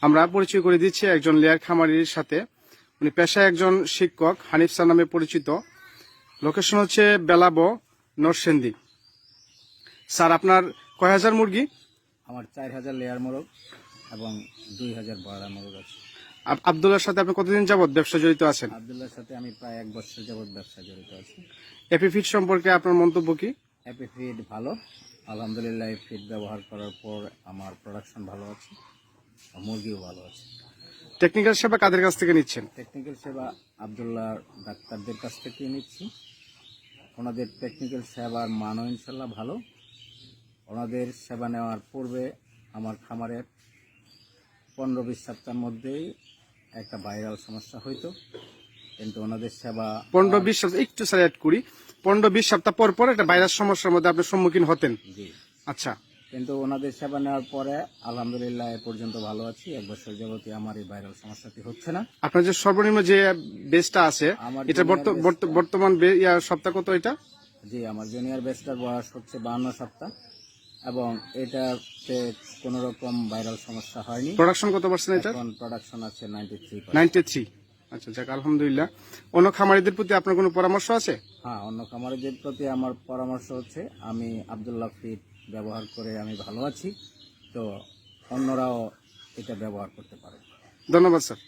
আমরা পরিচয় করে দিচ্ছি একজন লেয়ার খামারির সাথে। উনি পেশায় একজন শিক্ষক, হানিফ স্যার নামে পরিচিত। লোকেশন হচ্ছে বেলাবো, নরসিংদী। স্যার, আপনার কয় হাজার মুরগি? আমার 4000 লেয়ার মোরগ এবং 2000 বয়লার মোরগ আছে। আব্দুল্লাহর সাথে আপনি কতদিন যাবত ব্যবসা জড়িত আছেন? আব্দুল্লাহর সাথে আমি প্রায় 1 বছর যাবত ব্যবসা জড়িত আছি। এপি ফিড সম্পর্কে আপনার মন্তব্য কি? হ্যাপি ফিড ভালো, আলহামদুলিল্লাহ। এই ফিড ব্যবহার করার পর আমার প্রোডাকশন ভালো আছে, মুরগিও ভালো আছে। টেকনিক্যাল সেবা কাদের কাছ থেকে নিচ্ছেন? টেকনিক্যাল সেবা আব্দুল্লাহ ডাক্তারদের কাছ থেকে নিচ্ছি। ওনাদের টেকনিক্যাল সেবার মানও ইনশাল্লাহ ভালো। ওনাদের সেবা নেওয়ার পূর্বে আমার খামারের 15-20 সপ্তাহের মধ্যেই একটা ভাইরাল সমস্যা হইতো, কিন্তু ওনাদের সেবা 15-20 সপ্তাহ একটু স্যার অ্যাড করি। 15-20 সপ্তাহ পর পর একটা ভাইরাস সমস্যার মধ্যে আপনি সম্মুখীন হতেন। জি, আচ্ছা, কিন্তু ওনাদের সেবা নেওয়ার পরে আলহামদুলিল্লাহ এ পর্যন্ত ভালো আছি। 1 বছর যাবতীয় আমার এই ভাইরাল সমস্যাটি হচ্ছে না। আপনার যে সর্বনিম্ন যে বেসটা আছে, আমার এটা বর্তমান সপ্তাহ কত এটা? জি, আমার জুনিয়র বেস্টার বয়স হচ্ছে 52 সপ্তাহ এবং এটাতে কোনো রকম ভাইরাল সমস্যা হয়নি। প্রোডাকশন কত পার্সেন্ট এটা? এখন প্রোডাকশন আছে 93%। 93। আচ্ছা, যাক আলহামদুলিল্লাহ। অন্য খামারিদের প্রতি আপনার কোনো পরামর্শ আছে? হ্যাঁ, অন্য খামারিদের প্রতি আমার পরামর্শ হচ্ছে, আমি আব্দুল্লাহ ফিড ব্যবহার করে আমি ভালো আছি, তো অন্যরাও এটা ব্যবহার করতে পারে। ধন্যবাদ স্যার।